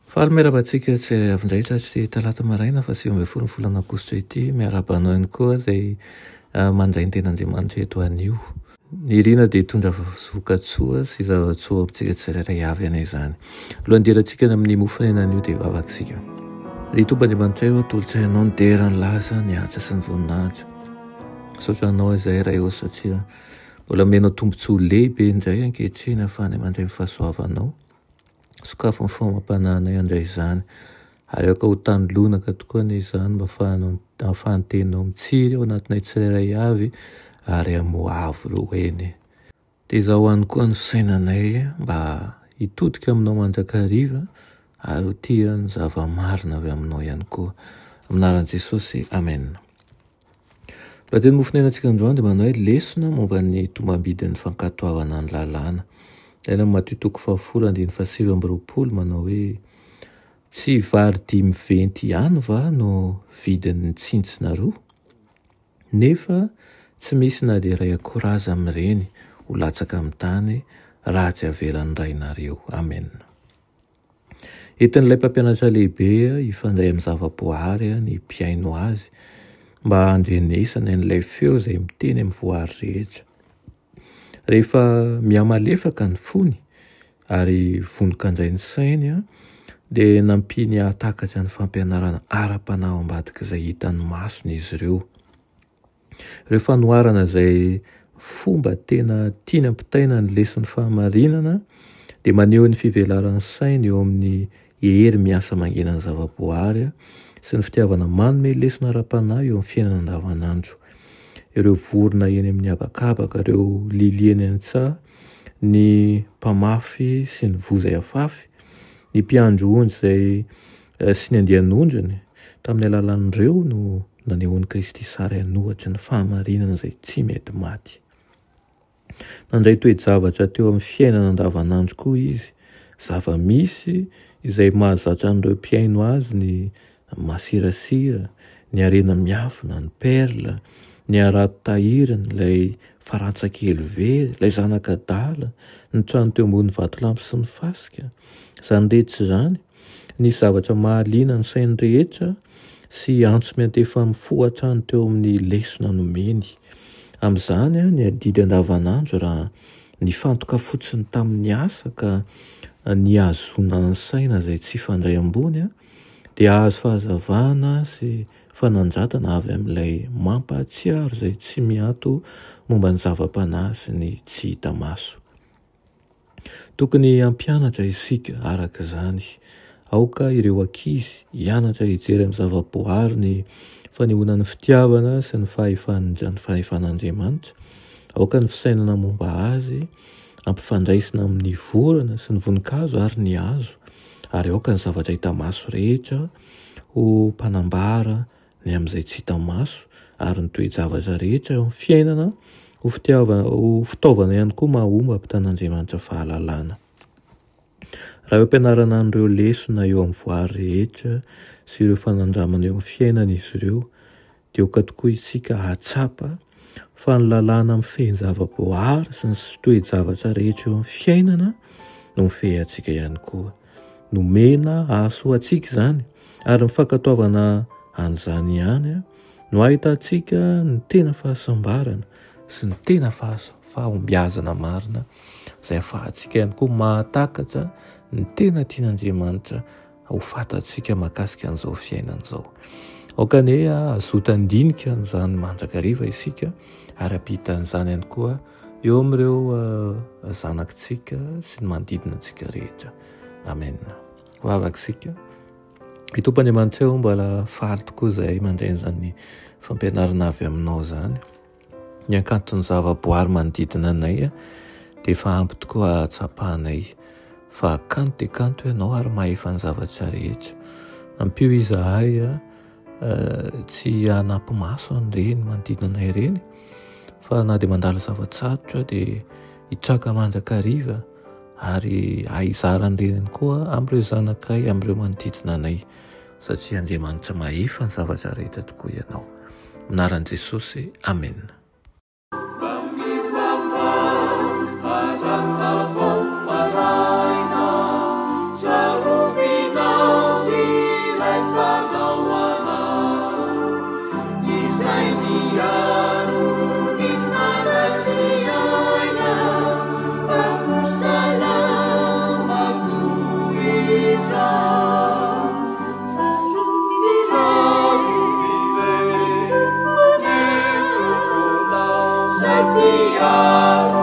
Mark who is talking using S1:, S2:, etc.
S1: Fahameraba-tsika tsy avindraitra tsy talata maraina fa 9 volana aogositra ity miarabanao ihany koa izay mandray ny ten'Andriamanitra eto anio. Ny rina dia hitondra vokatsoa sy zavatsoa amintsika tsirairay avy anay izany. Alohan'ny derantsika amin'ny mofona anio dia vavatsika. Ry Tompo Andriamanitra io atolotra ianao ny dera ny laza ny atsa sy ny voninahitra. Saotra anao izay raha eo satria mbola menao tombontsoa lehibe indray ankehitriny ahafahany mandray ny fahasoavanao. Sokafo ny famampananay andray izany ary aoka ho tanylonaka tokoa ny izany mba ahafahany teninao mitsiry ao anatinay tsirairay avy ary amoavo ro eny. Dia izaho ihany koa ny fisainanay mba hitodika aminao mandrakariva ary ho tia ny zava-marina avy aminao ihany koa. Aminaran'i Jesosy, amen. Raha dia ny mofonenantsika androany dia manao hoe lesona momba ny tombam-bidin'ny fankatoavana ny lalàna. Tena Mateo 7:7 manao hoe tsy vary 5 ihany va no vidin'ny tsintsina roa, nefa tsy misy na dia iray akoraza amin'ireny ho latsaka amin'ny tany raha tsy avelan'ny rainareo. Amen. Entin'ilay mpampianatra lehibe hifandray amin'ny zavaboary ny mpiaino azy mba handrenesana n'ilay feo izay miteny amin'ny voary rehetra. Rehefa mihamalefaka ny fony ary vonoka indray ny sainy dia nampiny hahatakatra ny fampianarana ara-panahy ambadika izay hitan'ny masony izy ireo. Ireo fanoharana izay fomba tena tiany ampitaina ny leson'ny fahamarinana dia maneho ny fivelaran'ny sainy eo amin'ny hery miasa mangena ny zavaboary sy ny fitiavana manome lesona ara-panahy eo amin'ny fiainana andavanandro. Ireo vorona eny amin'ny habakabaka, ireo lily eny an-tsaha, ny mpamafy sy ny voza afafy, ny mpiandro onjy izay sy ny andian'onjony, tamin'ny alalan'ireo no nanehoan'i Kristy sary hanohatry ny fahamarinana izay tsy mety maty. Nandray toe-javatra teo amin'ny fiainana andavanandro koa izy, zava-misy izay mahazatra an'ireo mpiaino azy ny masirasira, ny arena miafina, ny perla, ny arato-tahirana, ilay farantsakely very, ilay zanak'adala, ny trano teo ambony vatolampy sy ny fasika. Izany rehetra izany, ny zavatra mahaliana ny sainy rehetra sy antso miantefa mifohatra any teo amin'ny lesona nomeny. Amin'izany ny adidy andavanandro raha nifantoka fotsiny tamin'ny asa ka ny azona ny saina izay tsy fandray ambony dia azo fahazavana sy fananjatana avy amin'ilay mampahatsiaro izay tsy miato momba ny zava-panahy sy ny tsy hita maso. Tokony hampianatra isika araka izany. Aoka ireo ankizy hianatra hijery amin'ny zavaboary ny fanehoana ny fitiavana sy ny fahefan'Andriamanitra. Aoka ny fisainana momba azy, ampifandraisina amin'ny vorona sy ny voninkazo ary ny hazo. Ary aoka ny zavatra hita maso rehetra ho mpanambara ny amin'izay tsy hita maso ary ny toe-javatra rehetra eo amin'ny fiainana ho fitaovana ihany koa mahomby hampitan'Andriamanitra fahalalana. Raha eo ampianarana an'ireo lesona eo amin'ny voary rehetra sy ireo fanandramana eo amin'ny fiainana izy ireo dia aoka tokoa isika hatsapa fa ny lalàna mifehy ny zavaboary sy ny toe-javatra rehetra eo amin'ny fiainana no mifehy antsika ihany koa. Nomena hahasoa antsika izany ary ny fankatoavana an'izany ihany no ahitantsika ny tena fahasambarana sy ny tena fahombiazana marina izay ahafahantsika ihany koa mahatakatra ny tena tian'Andriamanitra ho fantatsika mahakasika an'izao fiainana izao. Aokane azotan-dinika n'izany mandrakariva isika ary ampita an'izany ihany koa eo amin'ireo zanakitsika sy ny manodidina antsika rehetra. Amen. Vavaksika. I Tompo Andriamanitra eo mbola faly tokoa izay mandray an'izany fampianarana avy aminao izany. Ny hakanton'ny zavaboary manodidina anay dia efa ampy tokoa hatsapahanay fa kanto dia kanto ianao ary mahefa ny zavatra rehetra. Ampio izahay tsy hanampy maso an'ireny manodidina anay ireny fa na dia mandala zava-tsarotra dia hitraka mandrakariva ary ahizara an'ireny koa amin'ireo zanakay amin'ireo manodidina anay satria Andriamanitra mahefa ny zavatra rehetra tokoa ianao. Minaran'i Jesosy, amen.
S2: Yeah.